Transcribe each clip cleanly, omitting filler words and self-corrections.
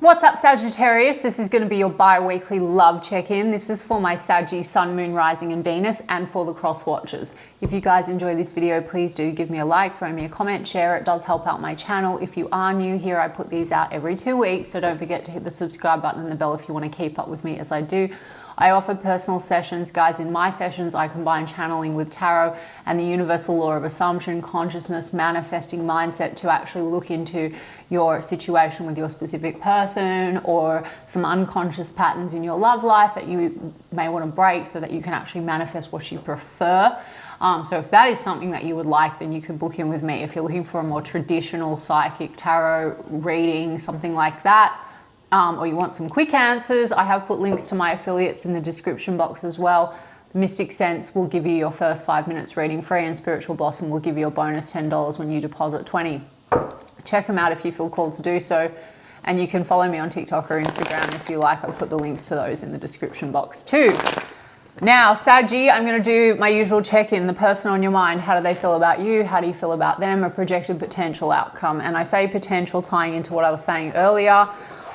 What's up, Sagittarius? This is going to be your bi-weekly love check-in. This is for my Saggy, Sun, Moon, Rising and Venus, and for the cross watchers. If you guys enjoy this video, please do give me a like, throw me a comment, share. It does help out my channel. If you are new here, I put these out every 2 weeks, so don't forget to hit the subscribe button and the bell if you want to keep up with me as I do. I offer personal sessions. Guys, in my sessions, I combine channeling with tarot and the universal law of assumption, consciousness, manifesting mindset to actually look into your situation with your specific person or some unconscious patterns in your love life that you may want to break so that you can actually manifest what you prefer. So if that is something that you would like, then you can book in with me. If you're looking for a more traditional psychic tarot reading, something like that, or you want some quick answers, I have put links to my affiliates in the description box as well. Mystic Sense will give you your first 5 minutes reading free, and Spiritual Blossom will give you a bonus $10 when you deposit $20. Check them out if you feel called to do so. And you can follow me on TikTok or Instagram if you like. I'll put the links to those in the description box too. Now, Saggy, I'm going to do my usual check-in, the person on your mind. How do they feel about you? How do you feel about them? A projected potential outcome. And I say potential tying into what I was saying earlier.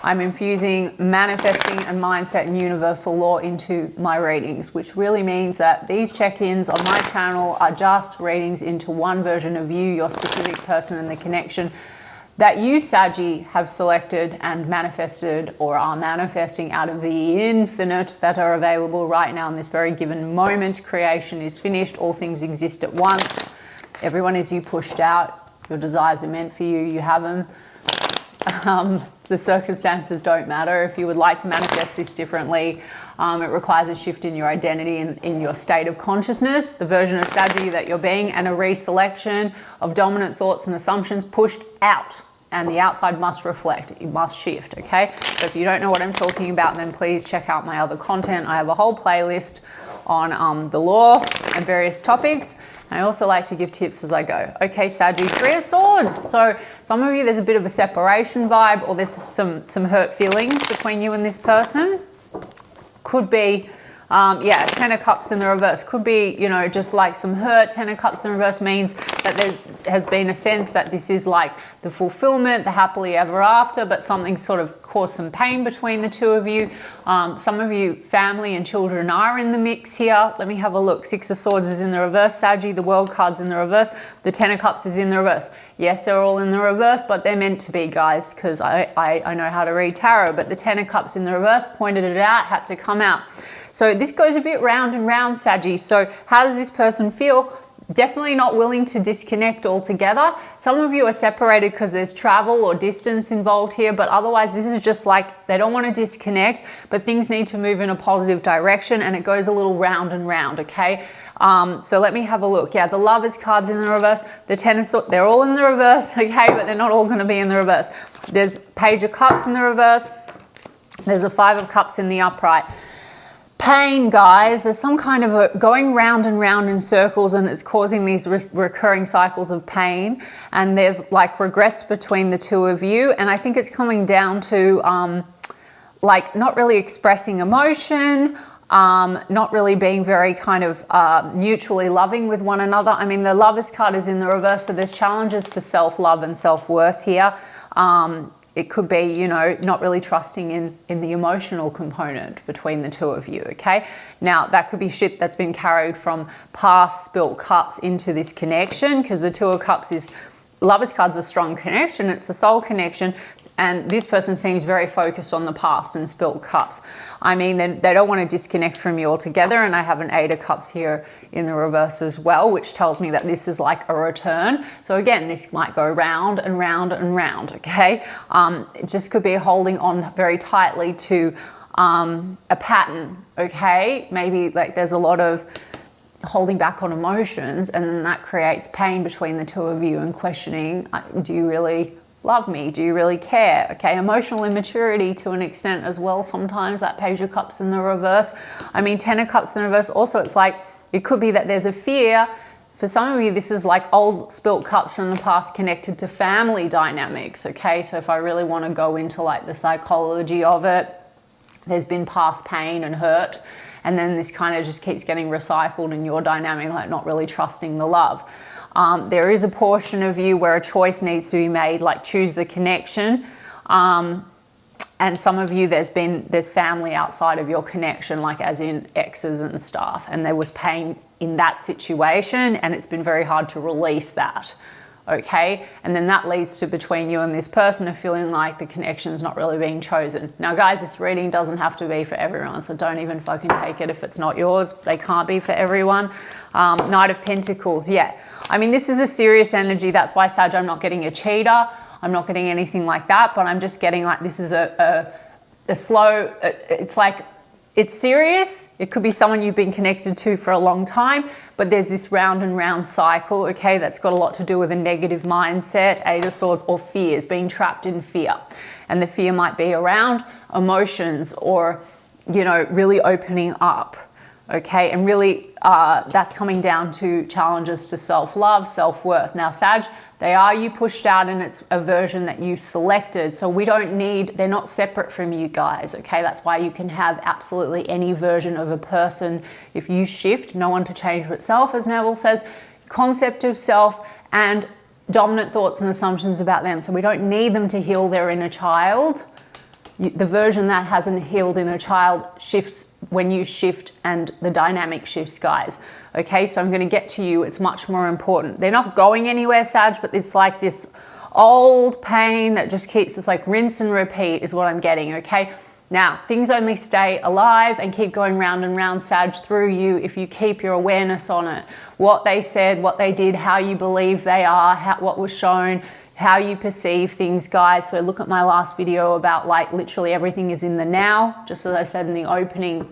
I'm infusing manifesting and mindset and universal law into my readings, which really means that these check-ins on my channel are just readings into one version of you, your specific person, and the connection that you, Saggy, have selected and manifested or are manifesting out of the infinite that are available right now in this very given moment. Creation is finished. All things exist at once. Everyone is you pushed out. Your desires are meant for you. You have them. The circumstances don't matter. If you would like to manifest this differently, it requires a shift in your identity and in your state of consciousness, the version of Saggy that you're being, and a reselection of dominant thoughts and assumptions pushed out. And the outside must reflect, it must shift, okay? So if you don't know what I'm talking about, then please check out my other content. I have a whole playlist on the law and various topics. I also like to give tips as I go. Okay, Saggy, 3 of Swords. So some of you, there's a bit of a separation vibe, or there's some hurt feelings between you and this person. Could be, yeah, 10 of Cups in the reverse. Could be, you know, just like some hurt. 10 of Cups in the reverse means that there has been a sense that this is like the fulfillment, the happily ever after, but something sort of caused some pain between the two of you. Some of you, family and children are in the mix here. Let me have a look. 6 of Swords is in the reverse, Saggy. The World card's in the reverse. The 10 of Cups is in the reverse. Yes, they're all in the reverse, but they're meant to be, guys, because I know how to read tarot. But the 10 of Cups in the reverse, pointed it out, had to come out. So this goes a bit round and round, Saggy. So how does this person feel? Definitely not willing to disconnect altogether. Some of you are separated because there's travel or distance involved here, but otherwise this is just like they don't want to disconnect, but things need to move in a positive direction, and it goes a little round and round, okay? So let me have a look. Yeah, the Lovers card's in the reverse. The 10 of Swords, they're all in the reverse, okay, but they're not all going to be in the reverse. There's Page of Cups in the reverse. There's a 5 of Cups in the upright. Pain, guys, there's some kind of a going round and round in circles, and it's causing these recurring cycles of pain, and there's like regrets between the two of you, and I think it's coming down to like not really expressing emotion, not really being very kind of mutually loving with one another. I mean, the Lovers card is in the reverse, so there's challenges to self-love and self-worth here. It could be, you know, not really trusting in the emotional component between the two of you, okay? Now, that could be shit that's been carried from past spilt cups into this connection, because the 2 of Cups is, Lovers card's a strong connection, it's a soul connection, and this person seems very focused on the past and spilt cups. I mean, they don't want to disconnect from you altogether, and I have an 8 of Cups here in the reverse as well, which tells me that this is like a return. So again, this might go round and round and round, okay? It just could be holding on very tightly to a pattern, okay? Maybe like there's a lot of holding back on emotions, and then that creates pain between the two of you and questioning, do you really love me? Do you really care? Okay, emotional immaturity to an extent as well. Sometimes that Page of Cups in the reverse. I mean, 10 of Cups in the reverse. Also, it's like, it could be that there's a fear. For some of you, this is like old spilt cups from the past connected to family dynamics. Okay, so if I really want to go into like the psychology of it, there's been past pain and hurt, and then this kind of just keeps getting recycled in your dynamic, like not really trusting the love. There is a portion of you where a choice needs to be made, like choose the connection. And some of you, there's family outside of your connection, like as in exes and stuff, and there was pain in that situation, and it's been very hard to release that. Okay, and then that leads to between you and this person of feeling like the connection's not really being chosen. Now guys, this reading doesn't have to be for everyone, so don't even fucking take it if it's not yours. They can't be for everyone. Knight of Pentacles, yeah. I mean, this is a serious energy. That's why, Sag, I'm not getting a cheater. I'm not getting anything like that, but I'm just getting like this is a slow, it's like, it's serious. It could be someone you've been connected to for a long time, but there's this round and round cycle, okay, that's got a lot to do with a negative mindset, Eight of Swords, or fears, being trapped in fear. And the fear might be around emotions or, you know, really opening up, okay, and really that's coming down to challenges to self-love, self-worth. Now, Sag, they are you pushed out, and it's a version that you selected. So we don't need, they're not separate from you guys, okay? That's why you can have absolutely any version of a person. If you shift, no one to change but self, as Neville says, concept of self and dominant thoughts and assumptions about them. So we don't need them to heal their inner child. The version that hasn't healed inner child shifts when you shift, and the dynamic shifts, guys. Okay, so I'm going to get to you. It's much more important. They're not going anywhere, Sag, but it's like this old pain that just keeps, it's like rinse and repeat is what I'm getting, okay? Now, things only stay alive and keep going round and round, Sag, through you if you keep your awareness on it. What they said, what they did, how you believe they are, what was shown, how you perceive things, guys. So look at my last video about like literally everything is in the now, just as I said in the opening,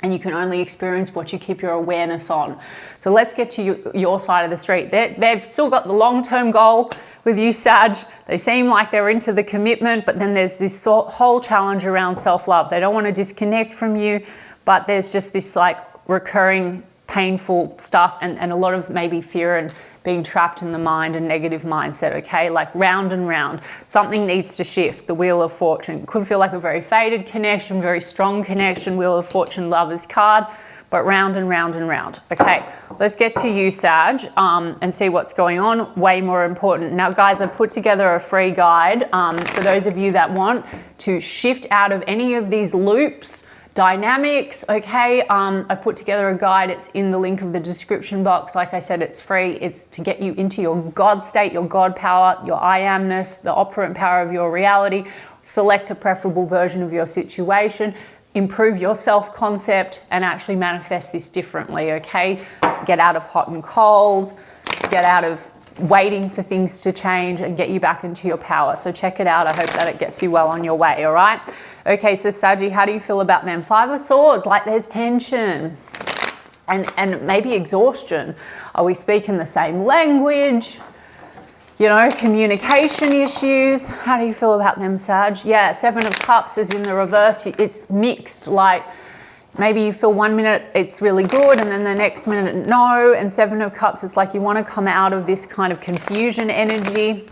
and you can only experience what you keep your awareness on. So let's get to your side of the street. They've still got the long-term goal with you, Sag. They seem like they're into the commitment, but then there's this whole challenge around self-love. They don't want to disconnect from you, but there's just this like recurring painful stuff and a lot of maybe fear and being trapped in the mind and negative mindset, okay? Like round and round. Something needs to shift. The Wheel of Fortune could feel like a very faded connection, very strong connection, Wheel of Fortune, Lover's card, but round and round and round. Okay, let's get to you, Sag, and see what's going on. Way more important. Now, guys, I've put together a free guide for those of you that want to shift out of any of these loops, dynamics, okay? I put together a guide. It's in the link of the description box. Like I said, it's free. It's to get you into your God state, your God power, your I amness, the operant power of your reality. Select a preferable version of your situation, improve your self-concept, and actually manifest this differently, okay? Get out of hot and cold, get out of waiting for things to change, and get you back into your power. So check it out. I hope that it gets you well on your way, all right? Okay, so Saggy, how do you feel about them? Five of Swords, like there's tension and maybe exhaustion. Are we speaking the same language? You know, communication issues. How do you feel about them, Sag? Yeah, Seven of Cups is in the reverse. It's mixed, like maybe you feel 1 minute it's really good and then the next minute no. And Seven of Cups, it's like you want to come out of this kind of confusion energy.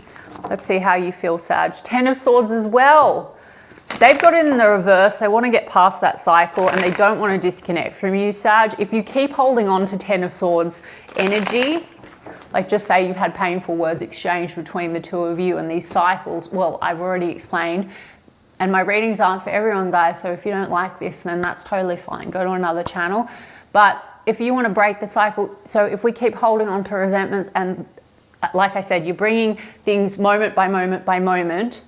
Let's see how you feel, Sag. Ten of Swords as well. They've got it in the reverse. They want to get past that cycle and they don't want to disconnect from you, Sag. If you keep holding on to Ten of Swords energy, like just say you've had painful words exchanged between the two of you and these cycles, well, I've already explained. And my readings aren't for everyone, guys. So if you don't like this, then that's totally fine. Go to another channel. But if you want to break the cycle, so if we keep holding on to resentments and like I said, you're bringing things moment by moment by moment,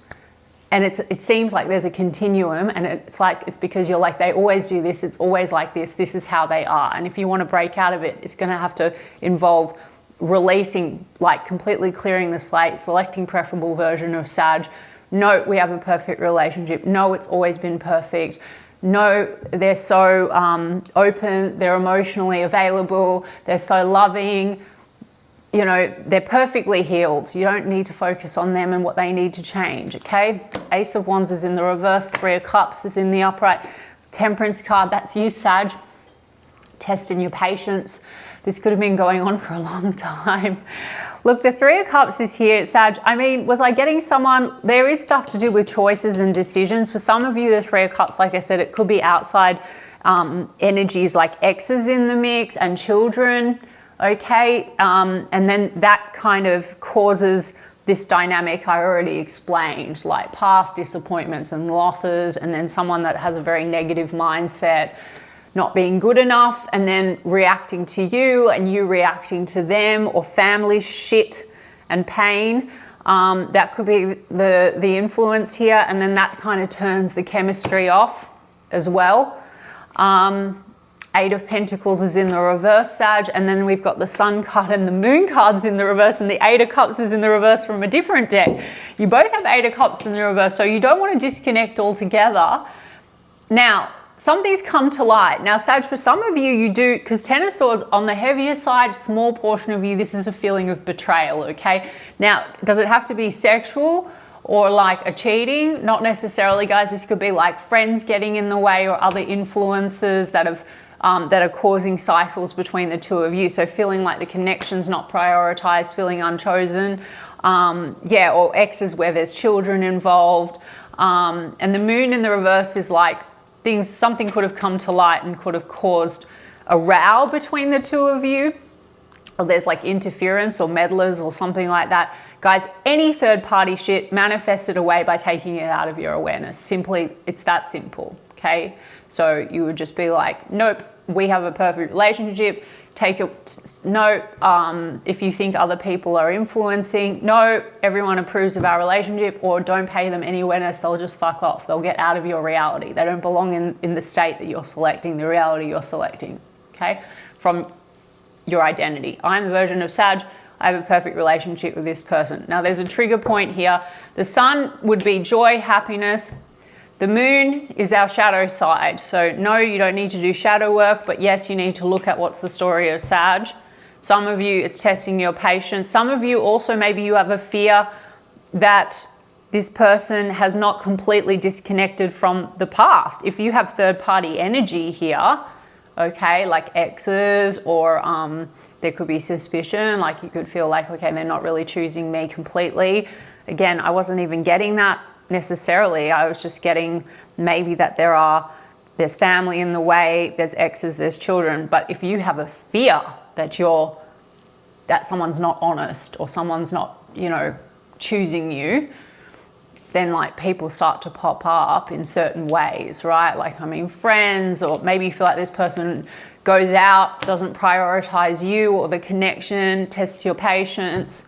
and it seems like there's a continuum, and it's like, it's because you're like, they always do this, it's always like this is how they are. And if you want to break out of it, it's going to have to involve releasing, like completely clearing the slate, selecting preferable version of Sag. No, we have a perfect relationship. No, it's always been perfect. No, they're so open, they're emotionally available, they're so loving. You know, they're perfectly healed. You don't need to focus on them and what they need to change, okay? Ace of Wands is in the reverse. Three of Cups is in the upright. Temperance card, that's you, Sag. Testing your patience. This could have been going on for a long time. Look, the Three of Cups is here, Sag. I mean, was I getting someone? There is stuff to do with choices and decisions. For some of you, the Three of Cups, like I said, it could be outside energies like exes in the mix and children. Okay, and then that kind of causes this dynamic I already explained, like past disappointments and losses, and then someone that has a very negative mindset, not being good enough, and then reacting to you and you reacting to them, or family shit and pain. That could be the influence here, and then that kind of turns the chemistry off as well. Eight of Pentacles is in the reverse, Sag, and then we've got the Sun card and the Moon cards in the reverse, and the Eight of Cups is in the reverse from a different deck. You both have Eight of Cups in the reverse, so you don't want to disconnect altogether. Now, something's come to light. Now, Sag, for some of you, you do, because Ten of Swords on the heavier side, small portion of you, this is a feeling of betrayal, okay? Now, does it have to be sexual or like a cheating? Not necessarily, guys. This could be like friends getting in the way or other influences that are causing cycles between the two of you. So feeling like the connection's not prioritized, feeling unchosen. Yeah, or exes where there's children involved. And the Moon in the reverse is like, something could have come to light and could have caused a row between the two of you, or there's like interference or meddlers or something like that. Guys, any third party shit, manifest it away by taking it out of your awareness. Simply, it's that simple, okay? So you would just be like, nope, we have a perfect relationship. Take it, no, if you think other people are influencing, no, everyone approves of our relationship, or don't pay them any awareness, they'll just fuck off. They'll get out of your reality. They don't belong in the state that you're selecting, the reality you're selecting, okay, from your identity. I'm the version of Sag. I have a perfect relationship with this person. Now there's a trigger point here. The Sun would be joy, happiness. The Moon is our shadow side. So no, you don't need to do shadow work, but yes, you need to look at what's the story of Sag. Some of you, it's testing your patience. Some of you also, maybe you have a fear that this person has not completely disconnected from the past. If you have third party energy here, okay, like exes, or there could be suspicion, like you could feel like, okay, they're not really choosing me completely. Again, I wasn't even getting that necessarily. I was just getting maybe that there's family in the way, there's exes, there's children. But if you have a fear that someone's not honest, or someone's not, you know, choosing you, then like people start to pop up in certain ways, right? Like, I mean, friends, or maybe you feel like this person goes out, doesn't prioritize you or the connection, tests your patience.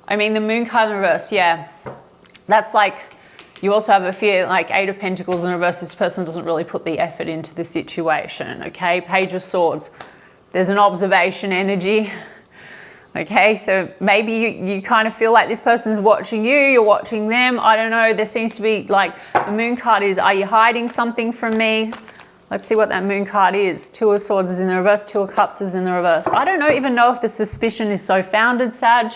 I mean, the Moon card in reverse, yeah, that's like, you also have a fear, like Eight of Pentacles in reverse, this person doesn't really put the effort into the situation, okay? Page of Swords, there's an observation energy, okay? So maybe you kind of feel like this person's watching you, you're watching them, I don't know. There seems to be like, the Moon card is, are you hiding something from me? Let's see what that Moon card is. Two of Swords is in the reverse, Two of Cups is in the reverse. I don't even know if the suspicion is so founded, Sag.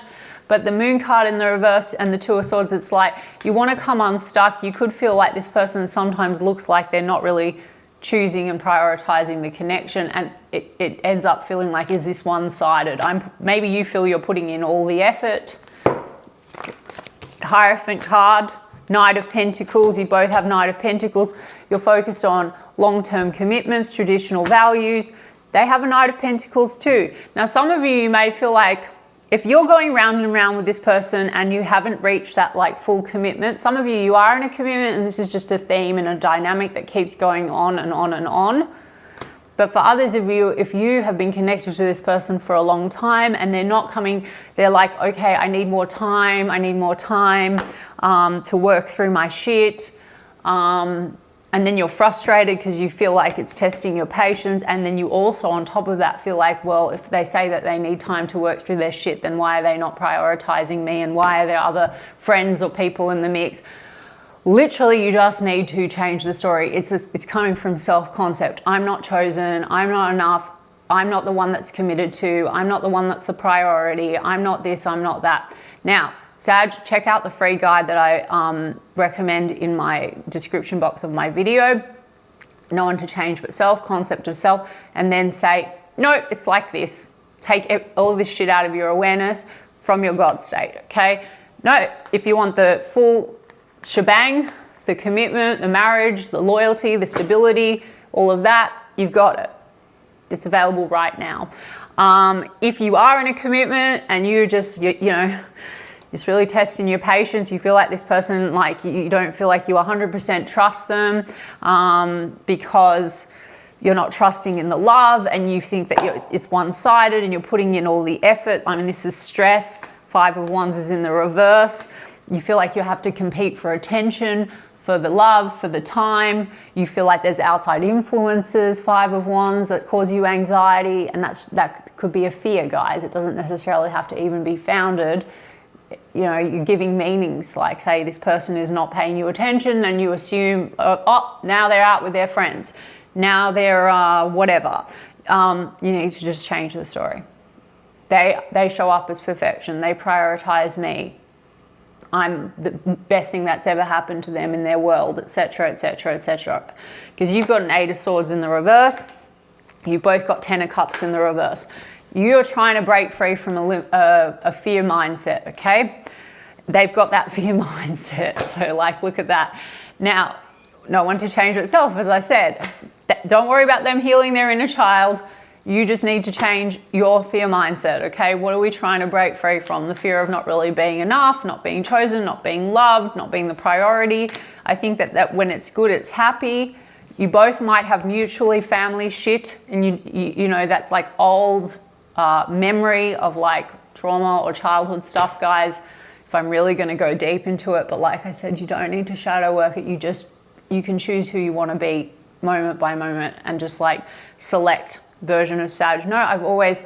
But the Moon card in the reverse and the Two of Swords, it's like you want to come unstuck. You could feel like this person sometimes looks like they're not really choosing and prioritizing the connection, and it ends up feeling like, is this one-sided? Maybe you feel you're putting in all the effort. Hierophant card, Knight of Pentacles, you both have Knight of Pentacles. You're focused on long-term commitments, traditional values. They have a Knight of Pentacles too. Now, some of you may feel like, if you're going round and round with this person and you haven't reached that like full commitment, some of you are in a commitment, and this is just a theme and a dynamic that keeps going on and on and on. But for others of you, if you have been connected to this person for a long time and they're not coming, they're like, okay, I need more time to work through my shit. And then you're frustrated because you feel like it's testing your patience. And then you also, on top of that, feel like, well, if they say that they need time to work through their shit, then why are they not prioritizing me? And why are there other friends or people in the mix? Literally, you just need to change the story. It's coming from self-concept. I'm not chosen. I'm not enough. I'm not the one that's committed to. I'm not the one that's the priority. I'm not this. I'm not that. Now, Sag, check out the free guide that I recommend in my description box of my video. No one to change but self, concept of self, and then say, no, it's like this. Take all this shit out of your awareness from your God state, okay? No, if you want the full shebang, the commitment, the marriage, the loyalty, the stability, all of that, you've got it. It's available right now. If you are in a commitment and you just, you know, It's really testing your patience. You feel like this person, like you don't feel like you 100% trust them because you're not trusting in the love, and you think that it's one-sided and you're putting in all the effort. I mean, this is stress. 5 of Wands is in the reverse. You feel like you have to compete for attention, for the love, for the time. You feel like there's outside influences, 5 of Wands, that cause you anxiety, and that could be a fear, guys. It doesn't necessarily have to even be founded. You know, you're giving meanings, like say this person is not paying you attention, and you assume, oh, now they're out with their friends. Now they're whatever. You need to just change the story. They show up as perfection. They prioritize me. I'm the best thing that's ever happened to them in their world, etc., etc., etc. Because you've got an 8 of Swords in the reverse. You've both got 10 of Cups in the reverse. You're trying to break free from a fear mindset, okay? They've got that fear mindset. So like, look at that. Now, no one to change itself, as I said. Don't worry about them healing their inner child. You just need to change your fear mindset, okay? What are we trying to break free from? The fear of not really being enough, not being chosen, not being loved, not being the priority. I think that when it's good, it's happy. You both might have mutually family shit, and you know that's like old memory of like trauma or childhood stuff, guys. If I'm really going to go deep into it, but like I said, you don't need to shadow work it. You can choose who you want to be moment by moment, and just like select version of Sag. No, I've always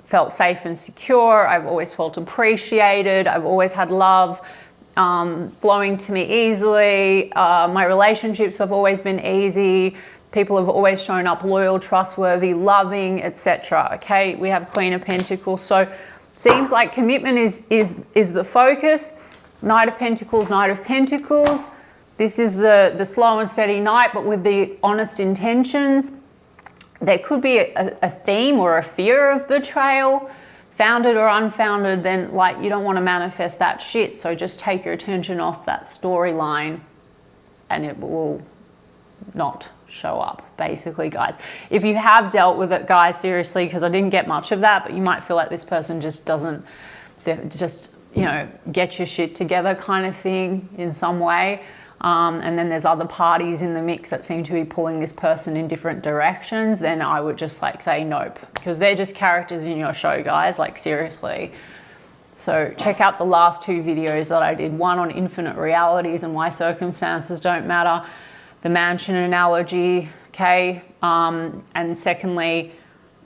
felt safe and secure. I've always felt appreciated. I've always had love flowing to me easily. My relationships have always been easy. People have always shown up loyal, trustworthy, loving, etc. Okay, we have Queen of Pentacles. So seems like commitment is the focus. Knight of Pentacles, Knight of Pentacles. This is the slow and steady knight, but with the honest intentions. There could be a theme or a fear of betrayal, founded or unfounded. Then like, you don't want to manifest that shit. So just take your attention off that storyline and it will not show up, basically, guys. If you have dealt with it, guys, seriously, because I didn't get much of that, but you might feel like this person just doesn't, just, you know, get your shit together kind of thing in some way. And then there's other parties in the mix that seem to be pulling this person in different directions, then I would just like say nope, because they're just characters in your show, guys, like seriously. So check out the last 2 videos that I did, one on infinite realities and why circumstances don't matter, the mansion analogy, okay, and secondly,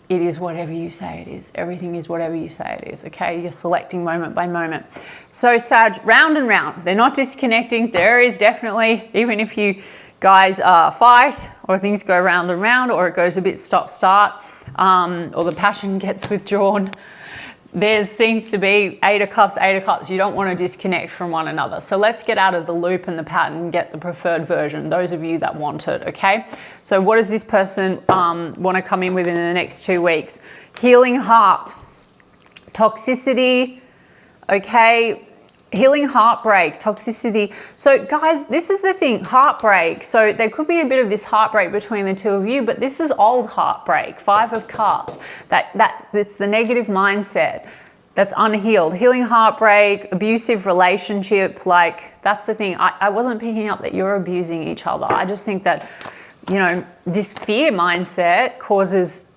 it is whatever you say it is. Everything is whatever you say it is, okay? You're selecting moment by moment. So Sag, round and round. They're not disconnecting. There is definitely, even if you guys fight or things go round and round or it goes a bit stop-start or the passion gets withdrawn, there seems to be 8 of Cups, 8 of Cups. You don't want to disconnect from one another. So let's get out of the loop and the pattern and get the preferred version, those of you that want it, okay? So what does this person want to come in with in the next 2 weeks? Healing heart, toxicity, okay? Healing heartbreak, toxicity. So guys, this is the thing, heartbreak. So there could be a bit of this heartbreak between the 2 of you, but this is old heartbreak, 5 of Cups. It's the negative mindset that's unhealed. Healing heartbreak, abusive relationship, like that's the thing. I wasn't picking up that you're abusing each other. I just think that, you know, this fear mindset causes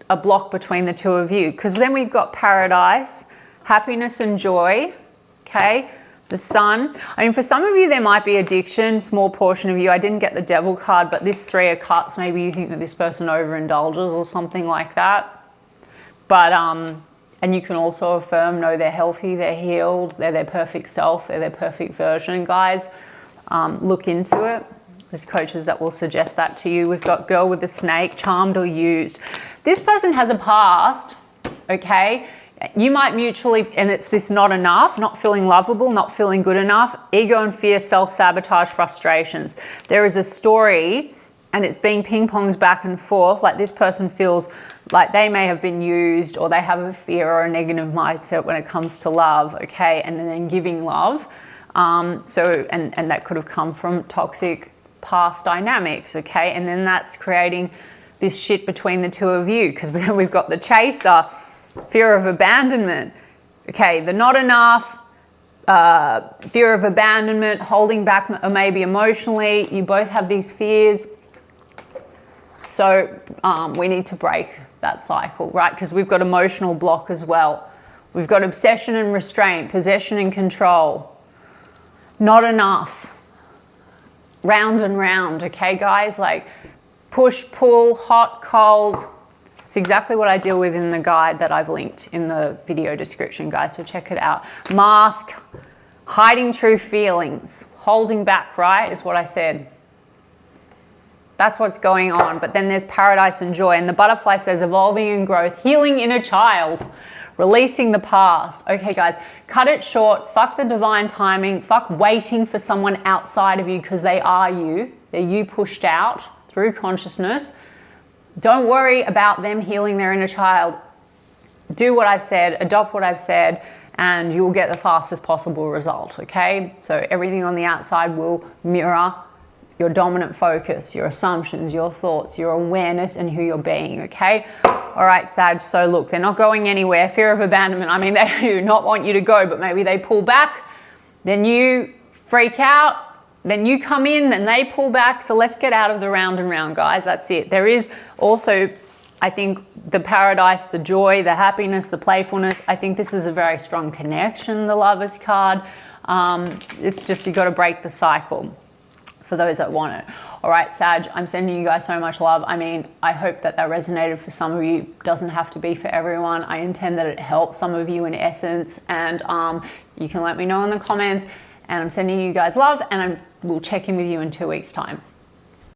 a block between the 2 of you, because then we've got paradise, happiness and joy. Okay, the Sun. I mean, for some of you, there might be addiction, small portion of you. I didn't get the Devil card, but this 3 of Cups, maybe you think that this person overindulges or something like that. But, and you can also affirm, no, they're healthy, they're healed, they're their perfect self, they're their perfect version, guys. Look into it. There's coaches that will suggest that to you. We've got Girl with the Snake, charmed or used. This person has a past, okay? You might mutually, and it's this not enough, not feeling lovable, not feeling good enough, ego and fear, self-sabotage, frustrations. There is a story and it's being ping-ponged back and forth. Like this person feels like they may have been used, or they have a fear or a negative mindset when it comes to love, okay? And then giving love. And that could have come from toxic past dynamics, okay? And then that's creating this shit between the 2 of you, because we've got the chaser, fear of abandonment, okay, the not enough, fear of abandonment, holding back maybe emotionally. You both have these fears. So we need to break that cycle, right? Because we've got emotional block as well. We've got obsession and restraint, possession and control. Not enough. Round and round, okay, guys? Like push, pull, hot, cold. It's exactly what I deal with in the guide that I've linked in the video description, guys, so check it out. Mask, hiding true feelings, holding back, right, is what I said. That's what's going on. But then there's paradise and joy. And the butterfly says evolving and growth, healing inner child, releasing the past. Okay, guys, cut it short. Fuck the divine timing. Fuck waiting for someone outside of you, because they are you. They're you pushed out through consciousness. Don't worry about them healing their inner child. Do what I've said, adopt what I've said, and you will get the fastest possible result, okay? So everything on the outside will mirror your dominant focus, your assumptions, your thoughts, your awareness, and who you're being, okay? All right, Sag, so look, they're not going anywhere. Fear of abandonment, I mean, they do not want you to go, but maybe they pull back, then you freak out, then you come in, then they pull back. So let's get out of the round and round, guys. That's it. There is also, I think, the paradise, the joy, the happiness, the playfulness. I think this is a very strong connection, the Lovers card. It's just, you got to break the cycle for those that want it. All right, Sag, I'm sending you guys so much love. I mean, I hope that that resonated for some of you. It doesn't have to be for everyone. I intend that it helps some of you in essence, and you can let me know in the comments. And I'm sending you guys love, and we'll check in with you in 2 weeks' time.